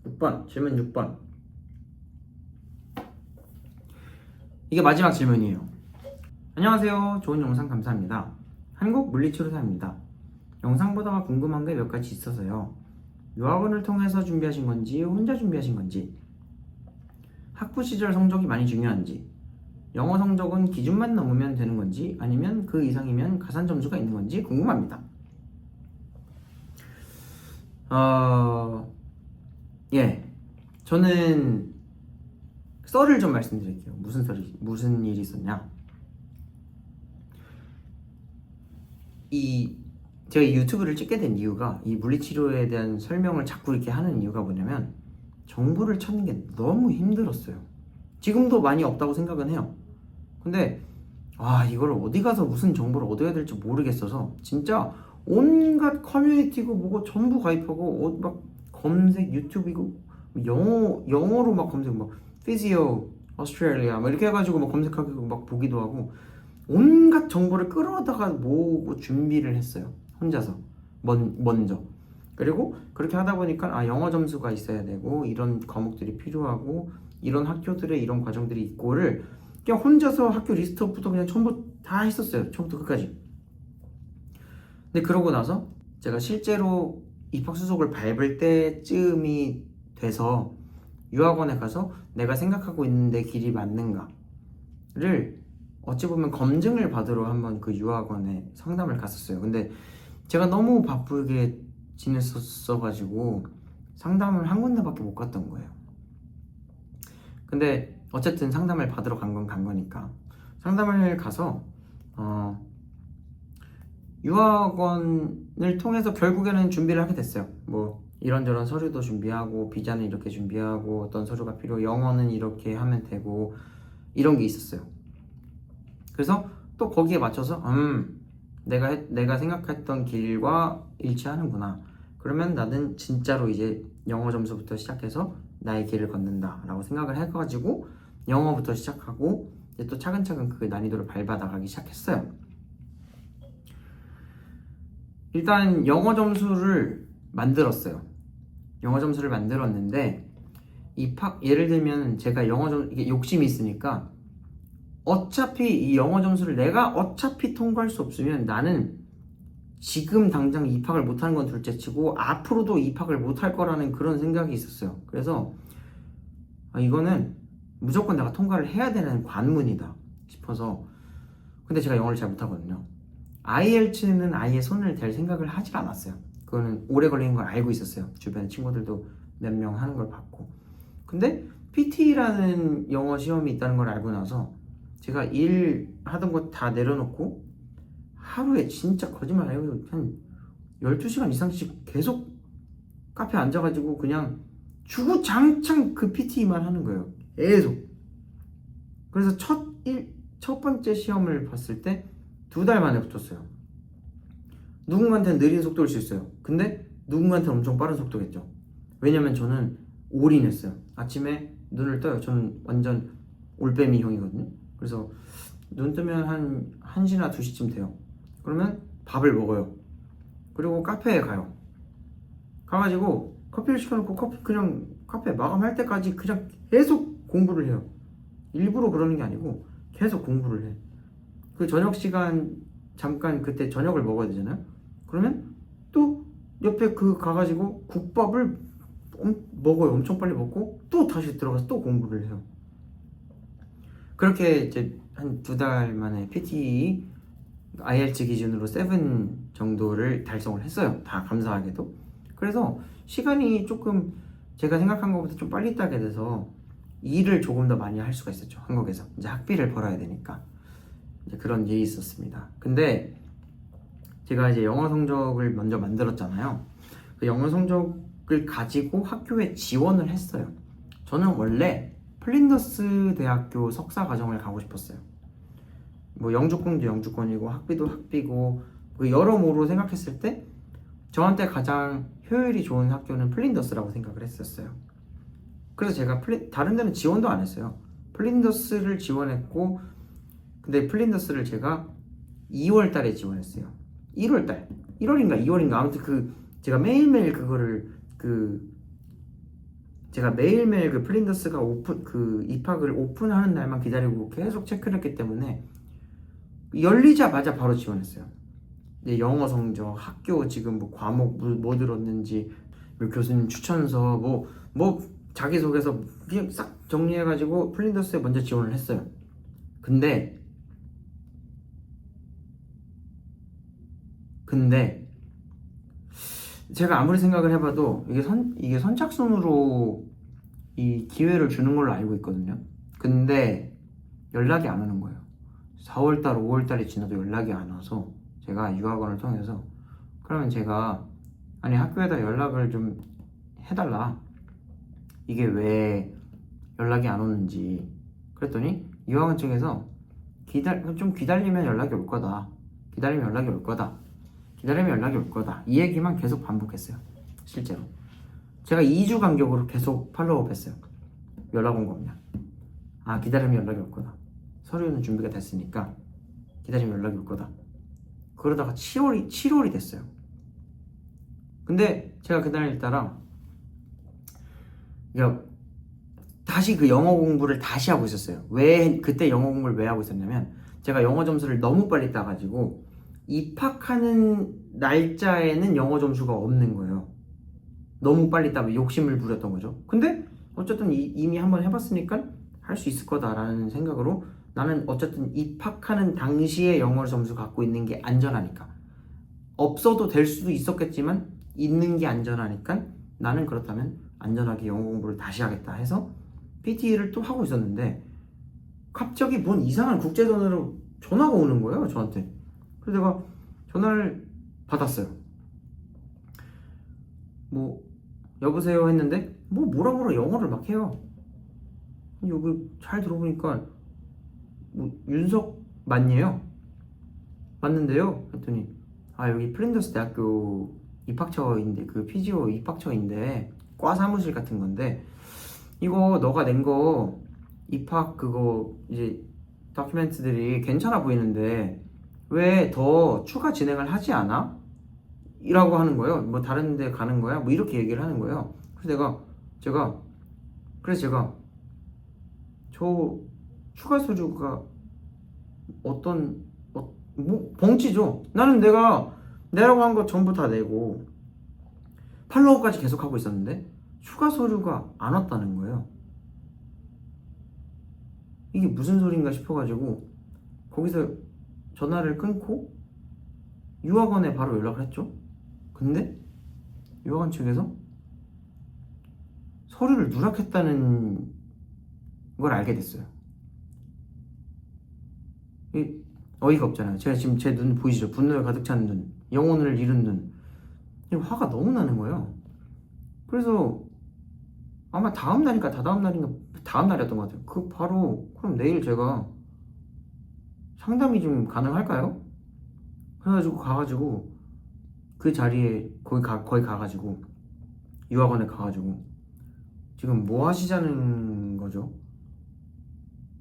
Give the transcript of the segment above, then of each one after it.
6번, 질문 6번. 이게 마지막 질문이에요. 안녕하세요. 좋은 영상 감사합니다. 한국 물리치료사입니다. 영상 보다가 궁금한 게 몇 가지 있어서요. 유학원을 통해서 준비하신 건지 혼자 준비하신 건지, 학부 시절 성적이 많이 중요한지, 영어 성적은 기준만 넘으면 되는 건지 아니면 그 이상이면 가산 점수가 있는 건지 궁금합니다. 저는 썰을 좀 말씀드릴게요. 무슨 일이 있었냐? 제가 이 유튜브를 찍게 된 이유가, 이 물리치료에 대한 설명을 자꾸 이렇게 하는 이유가 뭐냐면, 정보를 찾는 게 너무 힘들었어요. 지금도 많이 없다고 생각은 해요. 근데 이걸 어디 가서 무슨 정보를 얻어야 될지 모르겠어서 진짜 온갖 커뮤니티고 뭐고 전부 가입하고 막 검색, 유튜브이고 영어로 막 검색, 막 피지오 오스트레일리아 막 이렇게 해가지고 막 검색하고 막 보기도 하고, 온갖 정보를 끌어다가 모으고 준비를 했어요. 혼자서 먼저. 그리고 그렇게 하다 보니까 영어 점수가 있어야 되고 이런 과목들이 필요하고 이런 학교들의 이런 과정들이 있고를 그냥 혼자서 학교 리스트업부터 그냥 전부 다 했었어요. 처음부터 끝까지. 근데 그러고 나서 제가 실제로 입학 수속을 밟을 때쯤이 돼서 유학원에 가서 내가 생각하고 있는데 길이 맞는가를 어찌 보면 검증을 받으러 한번 그 유학원에 상담을 갔었어요. 근데 제가 너무 바쁘게 지냈었어가지고 상담을 한 군데밖에 못 갔던 거예요. 근데 어쨌든 상담을 받으러 간 건 간 거니까 상담을 가서 유학원을 통해서 결국에는 준비를 하게 됐어요. 뭐 이런저런 서류도 준비하고 비자는 이렇게 준비하고 어떤 서류가 필요, 영어는 이렇게 하면 되고 이런 게 있었어요. 그래서 또 거기에 맞춰서 내가 생각했던 길과 일치하는구나. 그러면 나는 진짜로 이제 영어 점수부터 시작해서 나의 길을 걷는다 라고 생각을 해가지고 영어부터 시작하고 이제 또 차근차근 그 난이도를 밟아 나가기 시작했어요. 일단 영어 점수를 만들었어요. 영어 점수를 만들었는데 예를 들면 제가 이게 욕심이 있으니까 어차피 이 영어 점수를 내가 어차피 통과할 수 없으면 나는 지금 당장 입학을 못하는 건 둘째치고 앞으로도 입학을 못할 거라는 그런 생각이 있었어요. 그래서 이거는 무조건 내가 통과를 해야 되는 관문이다 싶어서. 근데 제가 영어를 잘 못하거든요. IELTS는 아예 손을 댈 생각을 하질 않았어요. 그거는 오래 걸리는 걸 알고 있었어요. 주변 친구들도 몇 명 하는 걸 봤고. 근데 PT라는 영어 시험이 있다는 걸 알고 나서 제가 일 하던 거 다 내려놓고 하루에 진짜 거짓말 안 해요. 한 12시간 이상씩 계속 카페에 앉아가지고 그냥 주구장창 그 PT만 하는 거예요. 계속. 그래서 첫 번째 시험을 봤을 때 2달 만에 붙었어요. 누군가한테는 느린 속도일 수 있어요. 근데 누군가한테는 엄청 빠른 속도겠죠. 왜냐면 저는 올인했어요. 아침에 눈을 떠요. 저는 완전 올빼미 형이거든요. 그래서 눈 뜨면 한 1시나 2시쯤 돼요. 그러면 밥을 먹어요. 그리고 카페에 가요. 가가지고 커피를 시켜놓고 그냥 카페 마감할 때까지 그냥 계속 공부를 해요. 일부러 그러는 게 아니고 계속 공부를 해. 그 저녁 시간 잠깐 그때 저녁을 먹어야 되잖아요. 그러면 또 옆에 가가지고 국밥을 먹어요. 엄청 빨리 먹고 또 다시 들어가서 또 공부를 해요. 그렇게 이제 한 2달 만에 PT IELTS 기준으로 7 정도를 달성을 했어요. 다 감사하게도. 그래서 시간이 조금 제가 생각한 것보다 좀 빨리 따게 돼서 일을 조금 더 많이 할 수가 있었죠. 한국에서 이제 학비를 벌어야 되니까 이제 그런 일이 있었습니다. 근데 제가 이제 영어 성적을 먼저 만들었잖아요. 그 영어 성적을 가지고 학교에 지원을 했어요. 저는 원래 플린더스 대학교 석사 과정을 가고 싶었어요. 뭐 영주권도 영주권이고 학비도 학비고 여러모로 생각했을 때 저한테 가장 효율이 좋은 학교는 플린더스라고 생각을 했었어요. 그래서 제가 다른 데는 지원도 안 했어요. 플린더스를 지원했고, 근데 플린더스를 제가 2월 달에 지원했어요. 1월 달 1월인가 2월인가 아무튼 제가 매일매일 그거를 제가 매일매일 그 플린더스가 그 입학을 오픈하는 날만 기다리고 계속 체크를 했기 때문에 열리자마자 바로 지원했어요. 네, 영어 성적, 학교 지금 뭐 과목 뭐 들었는지, 뭐 교수님 추천서, 뭐 자기소개서 그냥 싹 정리해가지고 플린더스에 먼저 지원을 했어요. 근데 제가 아무리 생각을 해봐도 이게 선착순으로 이 기회를 주는 걸로 알고 있거든요. 근데 연락이 안 오는 거예요. 4월달, 5월달이 지나도 연락이 안 와서 제가 유학원을 통해서 그러면 제가 아니 학교에다 연락을 좀 해달라, 이게 왜 연락이 안 오는지 그랬더니 유학원 측에서 좀 기다리면 연락이 올 거다, 기다리면 연락이 올 거다, 기다리면 연락이 올 거다, 이 얘기만 계속 반복했어요. 실제로 제가 2주 간격으로 계속 팔로우업 했어요. 연락 온 거 없냐, 아 기다리면 연락이 올 거다, 서류는 준비가 됐으니까 기다리면 연락이 올 거다. 그러다가 7월이 됐어요. 근데 제가 그날따라 다시 그 영어 공부를 다시 하고 있었어요. 그때 영어 공부를 왜 하고 있었냐면 제가 영어 점수를 너무 빨리 따가지고 입학하는 날짜에는 영어 점수가 없는 거예요. 너무 빨리 따면 욕심을 부렸던 거죠. 근데 어쨌든 이미 한번 해봤으니까 할 수 있을 거다라는 생각으로 나는 어쨌든 입학하는 당시에 영어 점수 갖고 있는 게 안전하니까, 없어도 될 수도 있었겠지만 있는 게 안전하니까 나는 그렇다면 안전하게 영어 공부를 다시 하겠다 해서 PT를 또 하고 있었는데 갑자기 뭔 이상한 국제전화로 전화가 오는 거예요, 저한테. 그래서 내가 전화를 받았어요. 뭐 여보세요 했는데 뭐라 영어를 막 해요. 여기 잘 들어보니까 뭐 윤석 맞니에요? 맞는데요? 했더니 여기 플린더스 대학교 입학처인데, 그 PGO 입학처인데 과 사무실 같은 건데 이거 너가 낸 거 입학 그거 이제 다큐멘트들이 괜찮아 보이는데 왜 더 추가 진행을 하지 않아? 이라고 하는 거예요. 뭐 다른 데 가는 거야? 뭐 이렇게 얘기를 하는 거예요. 그래서 제가 저 추가 서류가 뭐 벙치죠. 나는 내가 내라고 한 거 전부 다 내고 팔로우까지 계속 하고 있었는데 추가 서류가 안 왔다는 거예요. 이게 무슨 소린가 싶어가지고 거기서 전화를 끊고 유학원에 바로 연락을 했죠. 근데 유학원 측에서 서류를 누락했다는 걸 알게 됐어요. 어이가 없잖아요. 제가 지금 제 눈 보이시죠? 분노에 가득 찬 눈, 영혼을 잃은 눈. 화가 너무 나는 거예요. 그래서 아마 다음 날인가 다다음 날이었던 것 같아요. 그럼 내일 제가 상담이 좀 가능할까요? 그래가지고 가가지고 그 자리에 거기 가가지고 유학원에 가가지고 지금 뭐 하시자는 거죠?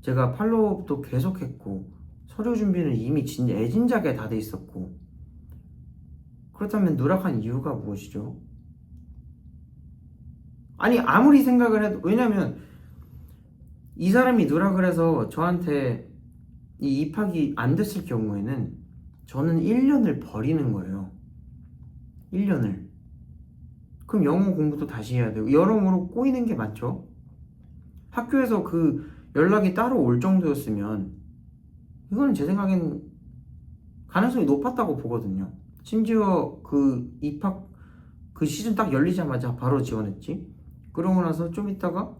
제가 팔로우업도 계속했고 서류 준비는 이미 애진작에 다 돼 있었고, 그렇다면 누락한 이유가 무엇이죠? 아니 아무리 생각을 해도, 왜냐면 이 사람이 누락을 해서 저한테 이 입학이 안 됐을 경우에는 저는 1년을 버리는 거예요. 1년을. 그럼 영어 공부도 다시 해야 되고 여러모로 꼬이는 게 맞죠? 학교에서 그 연락이 따로 올 정도였으면 이거는 제 생각엔 가능성이 높았다고 보거든요. 심지어 그 입학 그 시즌 딱 열리자마자 바로 지원했지. 그러고 나서 좀 있다가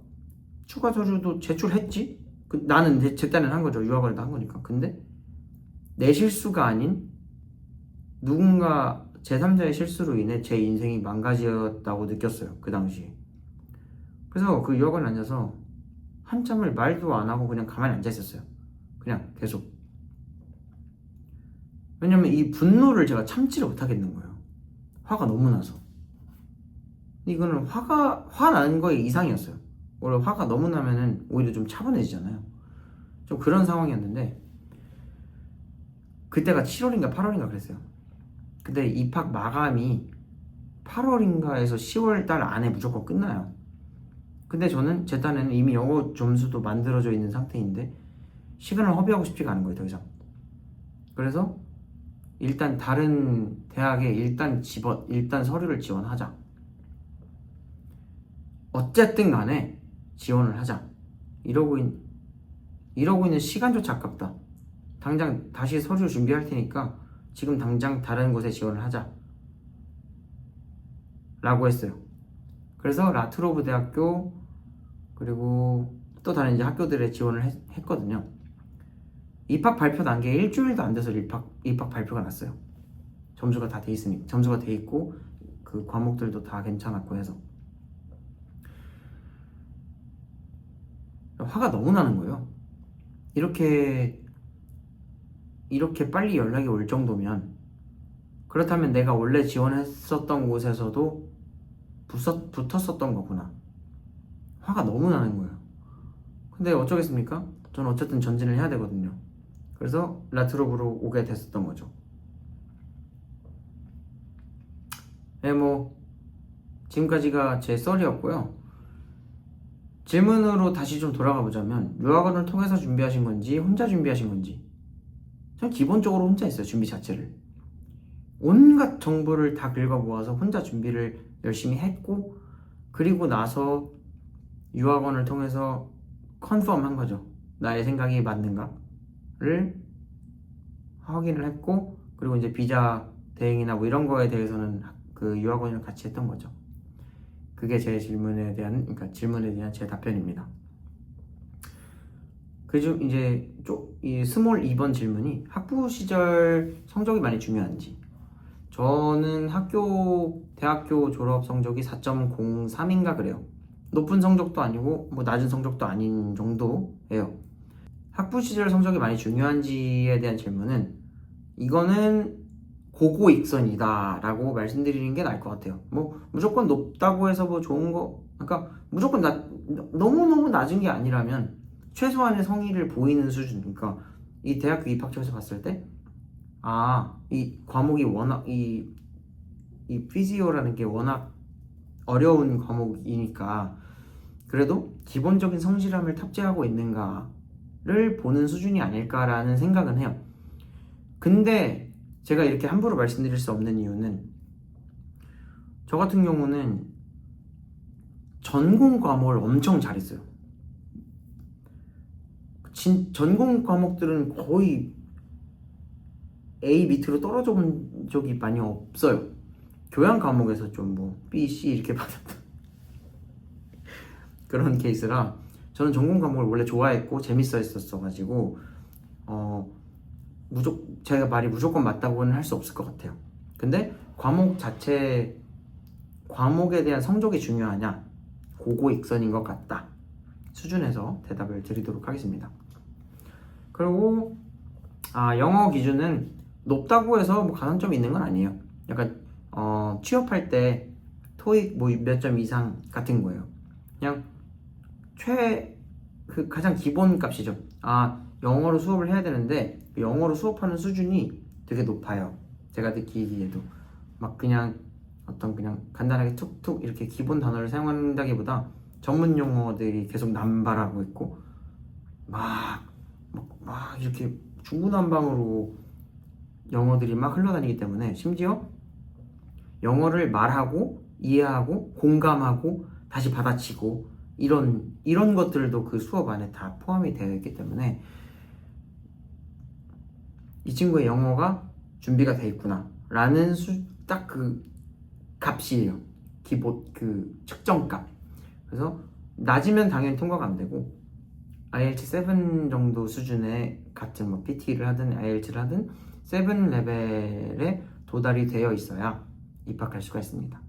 추가 서류도 제출했지. 나는 제 딴엔 한 거죠. 유학원을 한 거니까. 근데 내 실수가 아닌 누군가 제3자의 실수로 인해 제 인생이 망가졌다고 느꼈어요. 그 당시에. 그래서 그 유학원에 앉아서 한참을 말도 안 하고 그냥 가만히 앉아 있었어요. 그냥 계속. 왜냐면 이 분노를 제가 참지를 못하겠는 거예요. 화가 너무 나서. 이거는 화나는 거에 이상이었어요. 원래 화가 너무 나면은 오히려 좀 차분해지잖아요. 좀 그런 상황이었는데 그때가 7월인가 8월인가 그랬어요. 근데 입학 마감이 8월인가에서 10월 달 안에 무조건 끝나요. 근데 저는 제 딴에는 이미 영어 점수도 만들어져 있는 상태인데 시간을 허비하고 싶지가 않은 거예요, 더 이상. 그래서 일단 다른 대학에 일단 서류를 지원하자. 어쨌든 간에 지원을 하자. 이러고 있는 시간조차 아깝다. 당장 다시 서류 준비할 테니까 지금 당장 다른 곳에 지원을 하자 라고 했어요. 그래서 라트로브 대학교 그리고 또 다른 이제 학교들에 지원을 했거든요. 입학 발표 난 게 일주일도 안 돼서 입학 발표가 났어요. 점수가 다 돼 있으니 점수가 돼 있고 그 과목들도 다 괜찮았고 해서 화가 너무 나는 거예요. 이렇게 빨리 연락이 올 정도면 그렇다면 내가 원래 지원했었던 곳에서도 붙었었던 거구나. 화가 너무 나는 거예요. 근데 어쩌겠습니까? 저는 어쨌든 전진을 해야 되거든요. 그래서 라트로브로 오게 됐었던 거죠. 네, 뭐 지금까지가 제 썰이었고요. 질문으로 다시 좀 돌아가 보자면 유학원을 통해서 준비하신 건지 혼자 준비하신 건지. 전 기본적으로 혼자 했어요. 준비 자체를 온갖 정보를 다 긁어 모아서 혼자 준비를 열심히 했고, 그리고 나서 유학원을 통해서 컨펌한 거죠. 나의 생각이 맞는가를 확인을 했고, 그리고 이제 비자 대행이나 뭐 이런 거에 대해서는 그 유학원이랑 같이 했던 거죠. 그게 제 질문에 대한 제 답변입니다. 그중 이제 이 스몰 2번 질문이 학부 시절 성적이 많이 중요한지. 저는 대학교 졸업 성적이 4.03인가 그래요. 높은 성적도 아니고 뭐 낮은 성적도 아닌 정도예요. 학부 시절 성적이 많이 중요한지에 대한 질문은 이거는 고고익선이다 라고 말씀드리는 게 나을 것 같아요. 뭐 무조건 높다고 해서 뭐 좋은 거, 그러니까 무조건 너무너무 낮은 게 아니라면 최소한의 성의를 보이는 수준. 그러니까 이 대학교 입학처에서 봤을 때 이 과목이 워낙 이 피지오라는 게 워낙 어려운 과목이니까 그래도 기본적인 성실함을 탑재하고 있는가를 보는 수준이 아닐까라는 생각은 해요. 근데 제가 이렇게 함부로 말씀드릴 수 없는 이유는 저 같은 경우는 전공 과목을 엄청 잘했어요. 전공 과목들은 거의 A 밑으로 떨어져 본 적이 많이 없어요. 교양 과목에서 좀 뭐 B, C 이렇게 받았던 그런 케이스라 저는 전공 과목을 원래 좋아했고 재밌어 했었어가지고 제가 말이 무조건 맞다고는 할 수 없을 것 같아요. 근데 과목에 대한 성적이 중요하냐, 고고익선인 것 같다 수준에서 대답을 드리도록 하겠습니다. 그리고 영어 기준은 높다고 해서 뭐 가산점이 있는 건 아니에요. 약간 취업할 때 토익 뭐 몇 점 이상 같은 거예요. 그냥 가장 기본 값이죠. 영어로 수업을 해야 되는데 영어로 수업하는 수준이 되게 높아요. 제가 느끼기에도 막 그냥 간단하게 툭툭 이렇게 기본 단어를 사용한다기보다 전문 용어들이 계속 남발하고 있고 막 이렇게 중구난방으로 영어들이 막 흘러다니기 때문에 심지어 영어를 말하고 이해하고 공감하고 다시 받아치고 이런 것들도 그 수업 안에 다 포함이 되어 있기 때문에 이 친구의 영어가 준비가 돼 있구나 라는 딱 그 값이에요. 기본 그 측정값. 그래서 낮으면 당연히 통과가 안 되고 IELTS 7 정도 수준의 같은 뭐 PT를 하든 IELTS를 하든 7 레벨에 도달이 되어 있어야 입학할 수가 있습니다.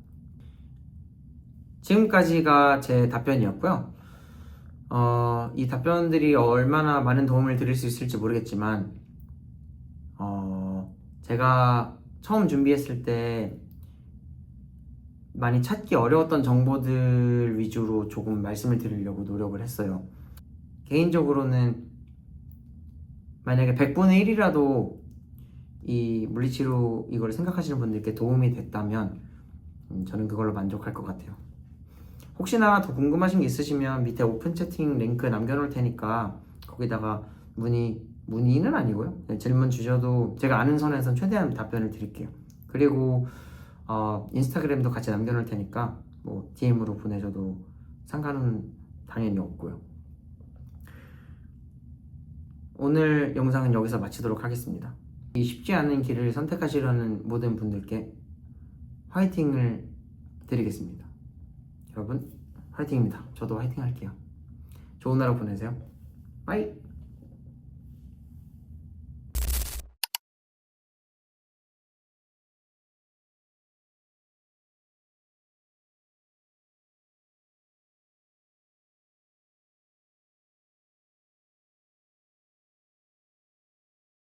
지금까지가 제 답변이었고요. 이 답변들이 얼마나 많은 도움을 드릴 수 있을지 모르겠지만 제가 처음 준비했을 때 많이 찾기 어려웠던 정보들 위주로 조금 말씀을 드리려고 노력을 했어요. 개인적으로는 만약에 100분의 1이라도 이 물리치료 이걸 생각하시는 분들께 도움이 됐다면 저는 그걸로 만족할 것 같아요. 혹시나 더 궁금하신 게 있으시면 밑에 오픈 채팅 링크 남겨놓을 테니까 거기다가 문의는 아니고요. 네, 질문 주셔도 제가 아는 선에서 최대한 답변을 드릴게요. 그리고 인스타그램도 같이 남겨놓을 테니까 뭐 DM으로 보내줘도 상관은 당연히 없고요. 오늘 영상은 여기서 마치도록 하겠습니다. 이 쉽지 않은 길을 선택하시려는 모든 분들께 화이팅을 드리겠습니다. 여러분 화이팅입니다. 저도 화이팅 할게요. 좋은 하루 보내세요. 바이.